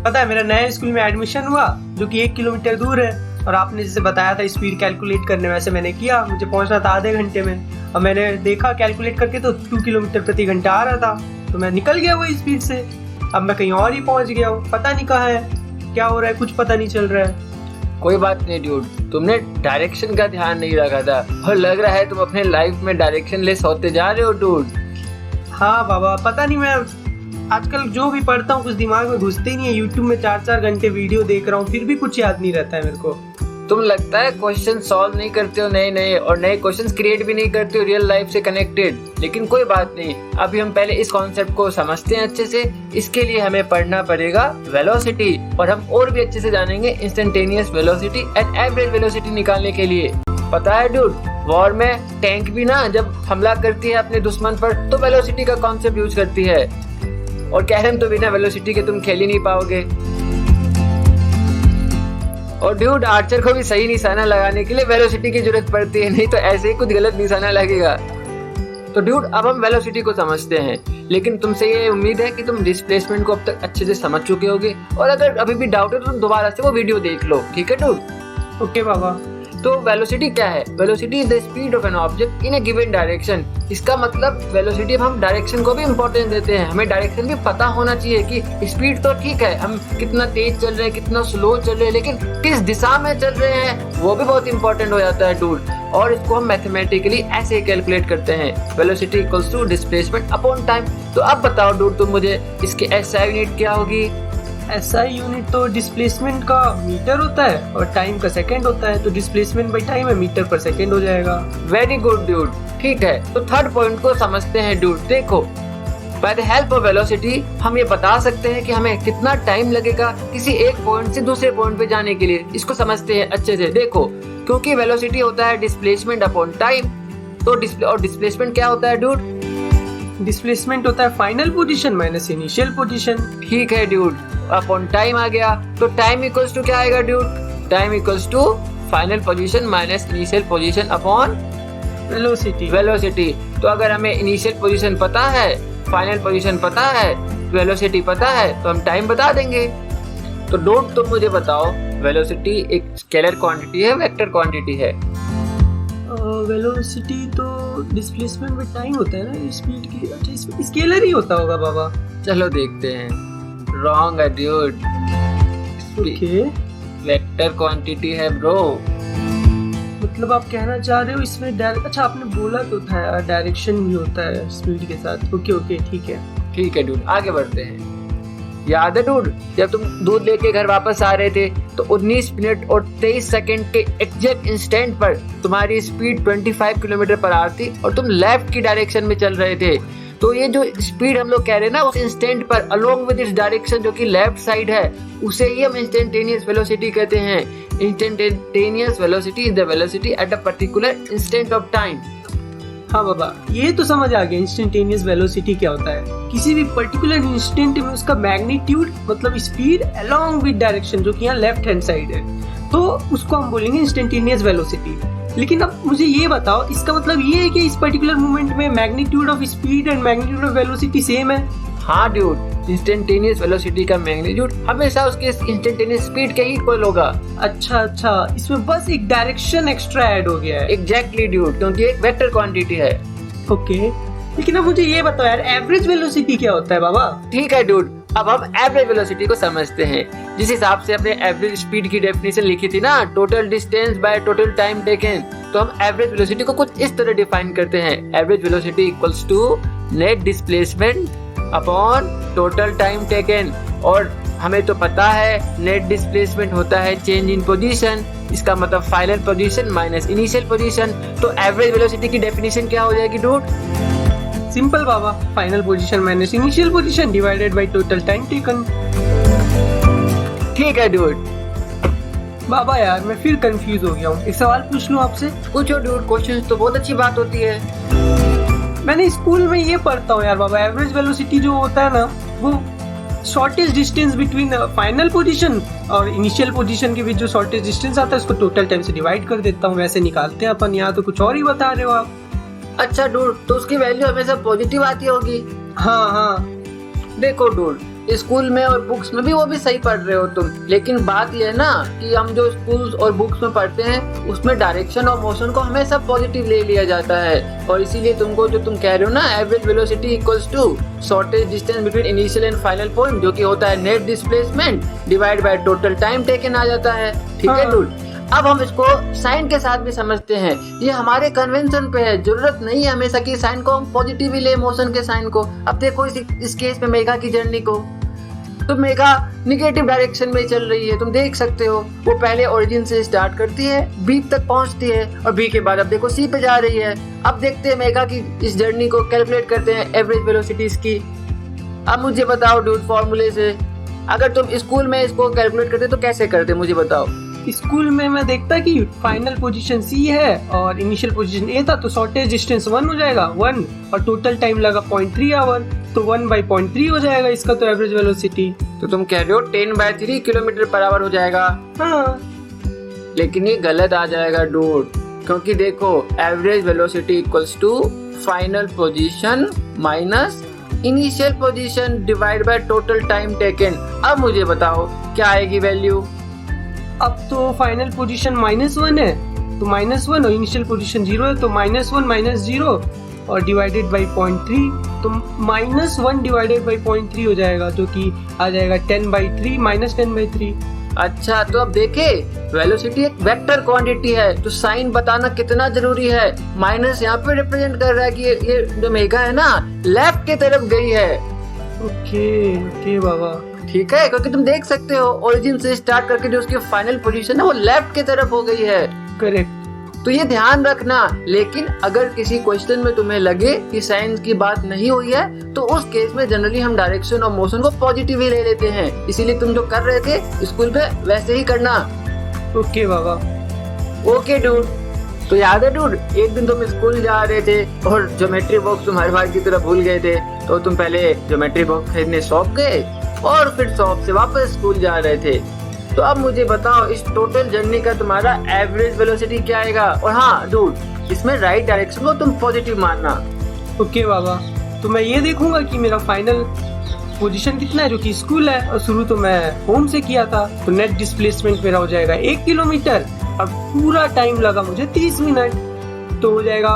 पता है मेरा नए स्कूल में एडमिशन हुआ जो कि 1 किलोमीटर दूर है, और आपने जैसे बताया था स्पीड कैलकुलेट करने, वैसे मैंने किया, मुझे पहुंचना था आधे घंटे में, और मैंने देखा कैलकुलेट करके तो 2 किलोमीटर प्रति घंटा आ रहा था, तो मैं निकल गया वही स्पीड से। अब मैं कहीं और ही पहुंच गया हूँ, पता नहीं कहाँ है, क्या हो रहा है, कुछ पता नहीं चल रहा है। कोई बात नहीं ड्यूड, तुमने डायरेक्शन का ध्यान नहीं रखा था और लग रहा है तुम अपने लाइफ में डायरेक्शन लेस होते जा रहे हो डूड। हाँ बाबा, पता नहीं, मैं आजकल जो भी पढ़ता हूँ कुछ दिमाग में घुसते ही नहीं है। यूट्यूब में 4-4 घंटे वीडियो देख रहा हूँ, फिर भी कुछ याद नहीं रहता है मेरे को। तुम लगता है क्वेश्चन सॉल्व नहीं करते हो नए और नए क्वेश्चंस क्रिएट भी नहीं करते हो रियल लाइफ से कनेक्टेड। लेकिन कोई बात नहीं, अभी हम पहले इस कॉन्सेप्ट को समझते हैं अच्छे से। इसके लिए हमें पढ़ना पड़ेगा वेलोसिटी, और हम और भी अच्छे से जानेंगे instantaneous velocity and average velocity निकालने के लिए। पता है डूड, वॉर में टैंक भी ना जब हमला करती है अपने दुश्मन पर तो वेलोसिटी का कॉन्सेप्ट यूज करती है, और कैरम तो बिना वेलोसिटी के तुम खेल ही नहीं पाओगे। और ड्यूड, आर्चर को भी सही निशाना लगाने के लिए वेलोसिटी की जरूरत पड़ती है, नहीं तो ऐसे ही कुछ गलत निशाना लगेगा। तो ड्यूड, अब हम वेलोसिटी को समझते हैं, लेकिन तुमसे ये उम्मीद है कि तुम डिस्प्लेसमेंट को अब तक अच्छे से समझ चुके होगे, और अगर अभी भी डाउट है तो तुम दोबारा से वो वीडियो देख लो, ठीक है डूड? ओके बाबा। तो वेलोसिटी क्या है? Velocity is the speed of an object in A given direction. इसका मतलब वेलोसिटी, हम डायरेक्शन को भी इम्पोर्टेंस देते हैं। हमें डायरेक्शन भी पता होना चाहिए कि स्पीड तो ठीक है, हम कितना तेज चल रहे हैं, कितना स्लो चल रहे हैं, लेकिन किस दिशा में चल रहे हैं वो भी बहुत इंपॉर्टेंट हो जाता है डूड। और इसको हम मैथमेटिकली ऐसे कैलकुलेट करते हैं, velocity equals to displacement upon time. तो अब बताओ डूड तुम मुझे, इसकी एसआई यूनिट क्या होगी? एसआई यूनिट तो डिस्प्लेसमेंट का मीटर होता है और टाइम का सेकंड होता है, तो डिस्प्लेसमेंट बाय टाइम है, मीटर पर सेकंड हो जाएगा। वेरी गुड ड्यूड, ठीक है। तो थर्ड पॉइंट को समझते हैं डूड। देखो, by the help of velocity हम ये बता सकते हैं कि हमें कितना टाइम लगेगा किसी एक पॉइंट से दूसरे पॉइंट पे जाने के लिए। इसको समझते हैं अच्छे से। देखो, क्योंकि वेलोसिटी होता है डिस्प्लेसमेंट अपॉन टाइम, तो डिस्प्लेसमेंट क्या होता है डूड? डिस्प्लेसमेंट होता है final position minus initial position. ठीक है डूड, अपॉन टाइम आ गया, तो टाइम इक्वल्स टू क्या आएगा dude? Time equals to final position minus initial position upon velocity. तो अगर हमें इनिशियल पोजीशन पता है, फाइनल पोजीशन पता है, वेलोसिटी पता है, तो हम टाइम बता देंगे। तो डूड तुम मुझे बताओ, वेलोसिटी एक स्केलर क्वांटिटी है, वेक्टर क्वांटिटी है? वेलोसिटी तो डिस्प्लेसमेंट में टाइम होता है ना, स्पीड की। अच्छा, स्केलर ही होता होगा बाबा। चलो देखते हैं। रॉन्ग है ड्यूड, ओके, वेक्टर क्वांटिटी है ब्रो। मतलब आप कहना चाह रहे हो इसमें अच्छा, आपने बोला तो था डायरेक्शन भी होता है स्पीड के साथ। ओके, ठीक है डूड, आगे बढ़ते हैं। याद है डूड, जब तुम दूध लेके घर वापस आ रहे थे तो 19 मिनट और 23 सेकंड के एग्जैक्ट इंस्टेंट पर तुम्हारी स्पीड 25 किलोमीटर पर आवर थी और तुम लेफ्ट की डायरेक्शन में चल रहे थे। तो ये जो स्पीड हम लोग कह रहे हैं ना, उस इंस्टेंट पर अलोंग विद इस डायरेक्शन जो कि लेफ्ट साइड है, उसे ही हम इंस्टेंटेनियस वेलोसिटी कहते हैं। Instantaneous velocity is the velocity at a particular instant of time. हाँ बाबा, ये तो समझ आ गया इंस्टेंटेनियस वेलोसिटी क्या होता है। किसी भी पर्टिकुलर इंस्टेंट में उसका मैग्नीट्यूड मतलब स्पीड अलोंग विद डायरेक्शन जो कि यहाँ लेफ्ट हैंड साइड है, तो उसको हम बोलेंगे इंस्टेंटेनियस वेलोसिटी। लेकिन अब मुझे ये बताओ, इसका मतलब ये है कि इस पर्टिकुलर मोमेंट में magnitude of speed and magnitude of velocity same है? हाँ ड्यूड, इंस्टेंटेनियस वेलोसिटी का मैग्नीट्यूड हमेशा उसके इंस्टेंटेनियस स्पीड के इक्वल होगा। अच्छा, इसमें बस एक डायरेक्शन एक्स्ट्रा ऐड हो गया है। एग्जैक्टली ड्यूड, क्योंकि एक वेक्टर क्वांटिटी है। ओके, लेकिन अब मुझे ये बताओ यार, एवरेज वेलोसिटी क्या होता है बाबा? ठीक है डूड, अब हम एवरेज वेलोसिटी को समझते हैं। जिस हिसाब से अपने एवरेज स्पीड की डेफिनेशन लिखी थी ना, total distance by total time taken, तो हम एवरेज वेलोसिटी को कुछ इस तरह डिफाइन करते हैं। Average velocity equals to net displacement upon total time taken. और हमें तो पता है नेट डिस्प्लेसमेंट होता है चेंज इन पोजीशन, इसका मतलब final position minus initial position. तो एवरेज वेलोसिटी की डेफिनेशन क्या हो जाएगी dude? Simple Baba, final position minus initial position divided by total time taken. ठीक है डूड। बाबा यार, मैं फिर कंफ्यूज हो गया हूँ, एक सवाल पूछ लूँ आपसे? पूछो डूड, क्वेश्चन तो बहुत अच्छी बात होती है। मैंने स्कूल में ये पढ़ता हूँ यार बाबा, एवरेज वेलोसिटी जो होता है ना, वो shortest distance between final position और इनिशियल पोजीशन के बीच जो शॉर्टेस्ट डिस्टेंस आता है उसको टोटल टाइम से डिवाइड कर देता हूँ, वैसे निकालते हैं अपन। यहाँ तो कुछ और ही बता रहे हो आप। अच्छा डूड, तो उसकी वैल्यू हमेशा पॉजिटिव आती होगी? हाँ। देखो डूड, स्कूल में और बुक्स में भी वो भी सही पढ़ रहे हो तुम, लेकिन बात ये है ना कि हम जो स्कूल और बुक्स में पढ़ते हैं उसमें डायरेक्शन और मोशन को हमेशा पॉजिटिव ले लिया जाता है, और इसीलिए तुमको जो तुम कह रहे हो ना average velocity equals to shortest distance between initial and final point, जो कि होता है net displacement divide by total time taken आ जाता है। ठीक है डूड, अब हम इसको साइन के साथ भी समझते हैं। ये हमारे कन्वेंशन पे है, जरूरत नहीं है हमेशा कि साइन को हम पॉजिटिव ले मोशन के साइन को। अब देखो इस केस में मेघा की जर्नी को, तो मेघा निगेटिव डायरेक्शन में चल रही है, तुम देख सकते हो। वो पहले ओरिजिन से स्टार्ट करती है, बी तक पहुंचती है, और बी के बाद अब देखो सी पे जा रही है। अब देखते हैं मेघा की इस जर्नी को कैलकुलेट करते हैं एवरेज वेलोसिटीज की। अब मुझे बताओ डूड फॉर्मूले से, अगर तुम स्कूल में इसको कैलकुलेट करते तो कैसे करते, मुझे बताओ। स्कूल में मैं देखता कि फाइनल पोजीशन सी है और इनिशियल पोजीशन ए था, तो शॉर्टेज डिस्टेंस 1 हो जाएगा 1, और टोटल टाइम लगा 0.3 आवर, तो 1/0.3 हो जाएगा इसका तो एवरेज वेलोसिटी। तो तुम कह रहे हो 10/3 किलोमीटर पर आवर हो जाएगा। हाँ, लेकिन ये गलत आ जाएगा डूड, क्योंकि देखो average velocity equals to final position minus initial position divide by total time taken. अब मुझे बताओ क्या आएगी वैल्यू। अब तो फाइनल पोजीशन -1 है, तो -1, और इनिशियल पोजीशन 0 है, तो -1 - 0 और डिवाइडेड बाई 0.3, तो -1 डिवाइडेड बाई 0.3 हो जाएगा, जो कि आ जाएगा 10/3 -10/3। अच्छा, तो अब देखे वेलोसिटी एक वेक्टर क्वांटिटी है, तो साइन बताना कितना जरूरी है। माइनस यहाँ पे रिप्रेजेंट कर रहा है कि ये जो मेघा है ना लेफ्ट की तरफ गई है। ओके बाबा, ठीक है, क्योंकि तुम देख सकते हो ओरिजिन से स्टार्ट करके जो उसकी फाइनल पोजीशन है वो लेफ्ट की तरफ हो गई है। करेक्ट। तो ये ध्यान रखना। लेकिन अगर किसी क्वेश्चन में तुम्हें लगे कि साइन की बात नहीं हुई है, तो उस केस में जनरली हम डायरेक्शन और मोशन को पॉजिटिव ही ले लेते हैं। इसीलिए तुम जो कर रहे थे स्कूल में वैसे ही करना। ओके बाबा। Okay dude. तो याद है डूड, एक दिन तुम स्कूल जा रहे थे और ज्योमेट्री बॉक्स तुम हर बार की तरह भूल गए थे, तो तुम पहले ज्योमेट्री बॉक्स खरीदने शॉप गए और फिर शॉप से वापस स्कूल जा रहे थे। तो अब मुझे बताओ इस टोटल जर्नी का तुम्हारा एवरेज वेलोसिटी क्या आएगा। और हाँ डूड, इसमें राइट डायरेक्शन को तुम पॉजिटिव मानना। ओके बाबा, तो मैं ये देखूंगा कि मेरा फाइनल पोजीशन कितना है, जो कि स्कूल है, और शुरू तो मैं होम से किया था, तो नेट डिस्प्लेसमेंट मेरा हो जाएगा 1 किलोमीटर, और पूरा टाइम लगा मुझे 30 मिनट, तो हो जाएगा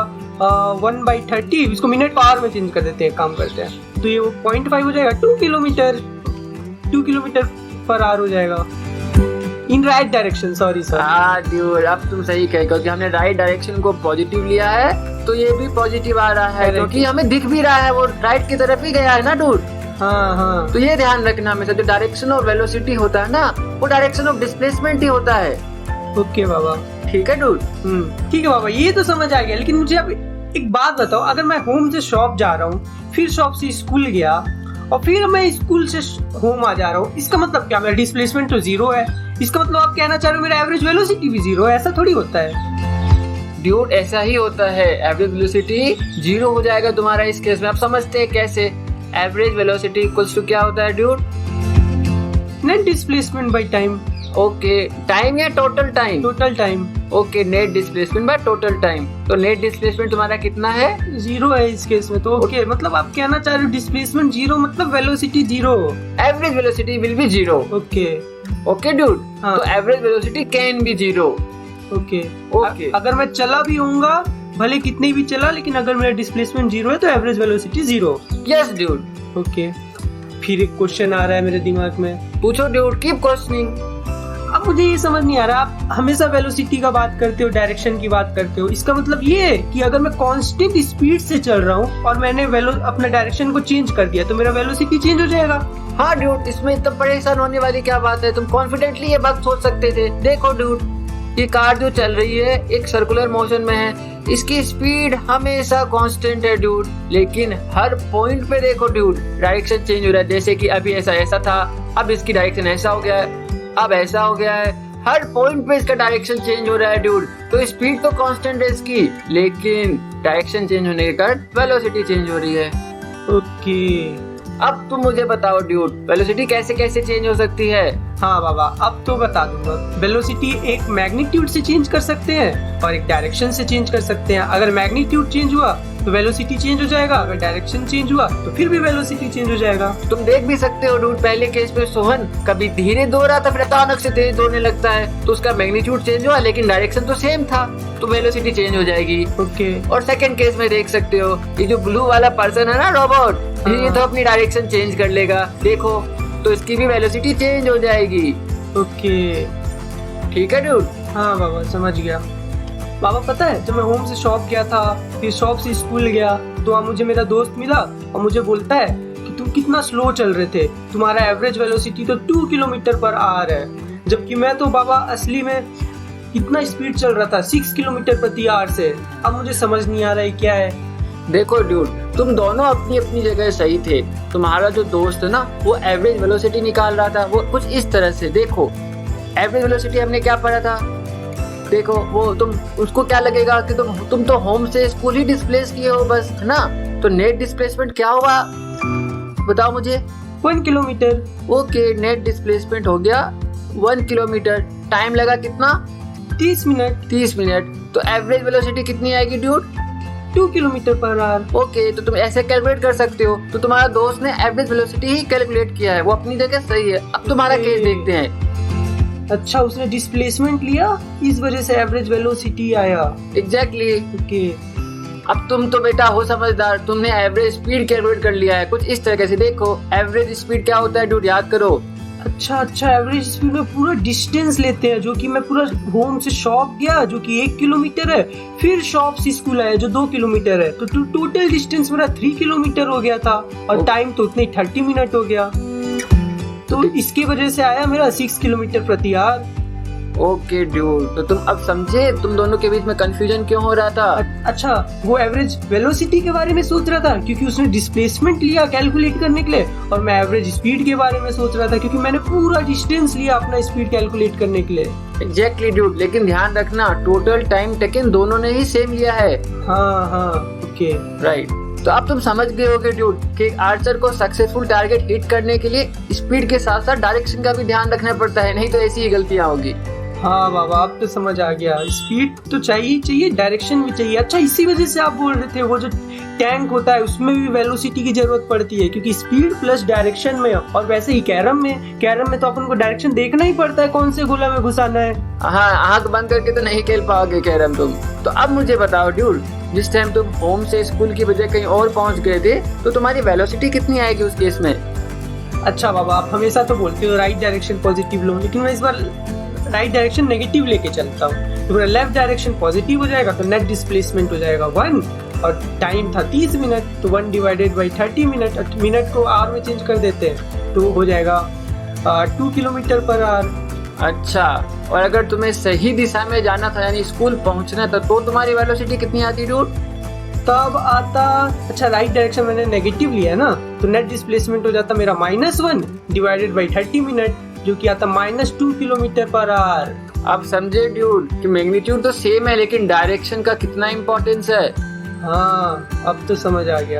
1/30। इसको मिनट पावर में चेंज कर देते हैं, काम करते हैं, तो ये वो 0.5 हो जाएगा 2 किलोमीटर पर आवर हो जाएगा in right direction. Sorry sir. हाँ ड्यूड, अब तुम सही कहे, क्योंकि हमने राइट डायरेक्शन को पॉजिटिव लिया है, तो ये भी पॉजिटिव आ रहा है, क्योंकि हमें दिख भी रहा है वो राइट की तरफ ही गया है ना डूड। हाँ। तो ये ध्यान रखना हमेशा, जो डायरेक्शन ऑफ वेलोसिटी होता है ना, वो डायरेक्शन ऑफ डिस्प्लेसमेंट ही होता है। ओके बाबा। ठीक है डूड। ठीक है बाबा, ये तो समझ आ गया। लेकिन मुझे अब एक बात बताओ, अगर मैं होम से शॉप जा रहा हूँ, फिर शॉप से स्कूल गया, और फिर मैं स्कूल से होम आ जा रहा हूँ, इसका मतलब क्या? मेरा डिस्प्लेसमेंट तो 0 है, इसका मतलब आप कहना चाह रहे हो मेरा एवरेज वेलोसिटी भी 0 है? ऐसा थोड़ी होता है ड्यूड, ऐसा ही होता है। एवरेज वेलोसिटी 0 हो जाएगा तुम्हारा इस केस में। आप समझते हैं कैसे? एवरेज वेलोसिटी इक्वल्स टू क्या होता है dude? Net displacement by time. Okay, time या total time? Total time. Okay, net displacement by total time. तो नेट डिस्प्लेसमेंट तुम्हारा कितना है? 0 है इस केस में। तो ओके, मतलब आप कहना चाह रहे हो डिस्प्लेसमेंट 0 मतलब velocity 0, average velocity will be 0। Okay dude, तो average velocity can be 0। Okay, अगर मैं चला भी होऊंगा, भले कितनी भी चला, लेकिन अगर मेरा डिस्प्लेसमेंट 0 है तो average velocity 0। Yes dude. Okay, फिर एक क्वेश्चन आ रहा है मेरे दिमाग में। पूछो डूड, कीप क्वेश्चनिंग। अब मुझे ये समझ नहीं आ रहा, आप हमेशा वेलोसिटी का बात करते हो, डायरेक्शन की बात करते हो, इसका मतलब ये है कि अगर मैं कांस्टेंट स्पीड से चल रहा हूँ और मैंने अपना डायरेक्शन को चेंज कर दिया, तो मेरा वेलोसिटी चेंज हो जाएगा? हाँ डूड, इसमें इतना परेशान होने वाली क्या बात है? तुम कॉन्फिडेंटली ये बात सोच सकते थे। देखो डूड, ये कार जो चल रही है एक सर्कुलर मोशन में है, इसकी स्पीड हमेशा कांस्टेंट है डूड, लेकिन हर पॉइंट पे देखो डूड डायरेक्शन चेंज हो रहा है। जैसे कि अभी ऐसा था, अब इसकी डायरेक्शन ऐसा हो गया है, अब ऐसा हो गया है, हर पॉइंट पे इसका डायरेक्शन चेंज हो रहा है डूड। तो स्पीड तो कांस्टेंट है इसकी, लेकिन डायरेक्शन चेंज होने के कारण वेलोसिटी चेंज हो रही है। ओके, अब तुम मुझे बताओ ड्यूड, वेलोसिटी कैसे कैसे चेंज हो सकती है? हाँ बाबा, अब तो बता दूंगा। वेलोसिटी एक मैग्नीट्यूड से चेंज कर सकते हैं और एक डायरेक्शन से चेंज कर सकते हैं। अगर मैग्नीट्यूड चेंज हुआ तो वेलोसिटी चेंज हो जाएगा, अगर डायरेक्शन चेंज हुआ तो फिर भी वेलोसिटी चेंज हो जाएगा। तुम देख भी सकते हो डूड, पहले केस में सोहन कभी धीरे दौड़ रहा था, फिर अचानक से तेज दौड़ने लगता है, तो उसका मैग्नीट्यूड चेंज हुआ लेकिन डायरेक्शन तो सेम था, तो वेलोसिटी चेंज हो जाएगी। ओके। और सेकंड केस में देख सकते हो, ये जो ब्लू वाला पर्सन है ना रोबोट, ये तो अपनी डायरेक्शन चेंज कर लेगा, देखो, तो इसकी भी वेलोसिटी चेंज हो जाएगी। ओके। ठीक है डूड? हाँ बाबा, समझ गया। बाबा पता है, जब मैं होम से शॉप गया था, फिर शॉप से स्कूल गया, तो वहाँ मुझे मेरा दोस्त मिला और मुझे बोलता है कि तुम कितना स्लो चल रहे थे, तुम्हारा एवरेज वेलोसिटी तो 2 किलोमीटर पर आवर है, जबकि मैं तो बाबा असली में कितना स्पीड चल रहा था, 6 किलोमीटर प्रति आवर से। अब मुझे समझ नहीं आ रहा है क्या है। देखो ड्यूड, तुम दोनों अपनी अपनी जगह सही थे। तुम्हारा जो दोस्त है ना, वो एवरेज वेलोसिटी निकाल रहा था, वो कुछ इस तरह से, देखो एवरेज वेलोसिटी हमने क्या पढ़ा था, देखो वो तुम, उसको क्या लगेगा कि तुम तो होम से स्कूल ही डिस्प्लेस किए हो बस, है ना, तो नेट डिस्प्लेसमेंट क्या होगा बताओ मुझे। 1 किलोमीटर। ओके, नेट डिस्प्लेसमेंट हो गया 1 किलोमीटर। टाइम लगा कितना? 30 मिनट। 30 मिनट। तो एवरेज वेलोसिटी कितनी आएगी dude? 2 kilometre per hour. Okay, तो तुम ऐसे कैलकुलेट कर सकते हो। तो तुम्हारा दोस्त ने एवरेज वेलोसिटी ही कैलकुलेट किया है, वो अपनी जगह सही है। अब तुम्हारा केस देखते हैं। अच्छा, उसने डिस्प्लेसमेंट लिया, इस वजह से एवरेज वेलोसिटी आया। एग्जैक्टली। ओके। अब तुम तो बेटा हो समझदार, तुमने एवरेज स्पीड कैलकुलेट कर लिया है कुछ इस तरीके से। देखो एवरेज स्पीड क्या होता है डूड, याद करो। अच्छा, एवरेज स्पीड में पूरा डिस्टेंस लेते हैं, जो कि मैं पूरा होम से शॉप गया जो कि 1 किलोमीटर है, फिर शॉप से स्कूल आया जो 2 किलोमीटर है, तो टोटल डिस्टेंस मेरा 3 किलोमीटर हो गया था, और टाइम तो उतने 30 मिनट हो गया, तो इसकी वजह से आया मेरा 6 किलोमीटर प्रति आवर। ओके ड्यूड, तो तुम अब समझे तुम दोनों के बीच में कंफ्यूजन क्यों हो रहा था। अच्छा, वो एवरेज वेलोसिटी के बारे में सोच रहा था क्योंकि उसने डिस्प्लेसमेंट लिया कैलकुलेट करने के लिए, और मैं एवरेज स्पीड के बारे में सोच रहा था क्योंकि मैंने पूरा डिस्टेंस लिया अपना स्पीड कैलकुलेट करने के लिए। एग्जैक्टली ड्यूड, लेकिन ध्यान रखना टोटल टाइम टेकन दोनों ने ही सेम लिया है। हाँ, ओके, राइट। तो अब तुम समझ गए होगे ड्यूड कि एक आर्चर को सक्सेसफुल टारगेट हिट करने के लिए स्पीड के साथ साथ डायरेक्शन का भी ध्यान रखना पड़ता है, नहीं तो ऐसी ही गलतियां होगी। हाँ बाबा, अब तो समझ आ गया, स्पीड तो चाहिए, डायरेक्शन भी चाहिए। अच्छा, इसी वजह से आप बोल रहे थे वो जो टैंक होता है उसमें भी वेलोसिटी की जरूरत पड़ती है, क्योंकि स्पीड प्लस डायरेक्शन में। और वैसे ही कैरम में तो अपन को डायरेक्शन देखना ही पड़ता है, कौन से गोला में घुसाना है। हाँ, आंख बंद करके तो नहीं खेल पाओगे कैरम तुम। तो अब मुझे बताओ ड्यूड, जिस टाइम तुम होम से स्कूल की बजाय कहीं और पहुंच गए थे, तो तुम्हारी वेलोसिटी कितनी आएगी उस केस में? अच्छा बाबा, आप हमेशा तो बोलते हो राइट डायरेक्शन पॉजिटिव लो, लेकिन मैं इस बार राइट डायरेक्शन नेगेटिव लेके चलता हूँ। तो मेरा लेफ्ट डायरेक्शन पॉजिटिव हो जाएगा, तो नेट डिस्प्लेसमेंट हो जाएगा 1, और टाइम था 30 मिनट, तो 1 डिवाइडेड बाई 30 मिनट, मिनट को आवर में चेंज कर देते हैं, तो हो जाएगा 2 किलोमीटर पर आवर। अच्छा, और अगर तुम्हें सही दिशा में जाना था यानी स्कूल पहुंचना था, तो तुम्हारी वेलोसिटी कितनी आती डूड? तब आता, अच्छा राइट डायरेक्शन मैंने नेगेटिव लिया है ना, तो नेट डिस्प्लेसमेंट हो जाता मेरा -1 डिवाइडेड बाई 30 मिनट, जो कि आता -2 किलोमीटर पर आवर। अब समझे ड्यूड कि मैग्नीट्यूड तो सेम है, लेकिन डायरेक्शन का कितना इंपॉर्टेंस है। हाँ, अब तो समझ आ गया।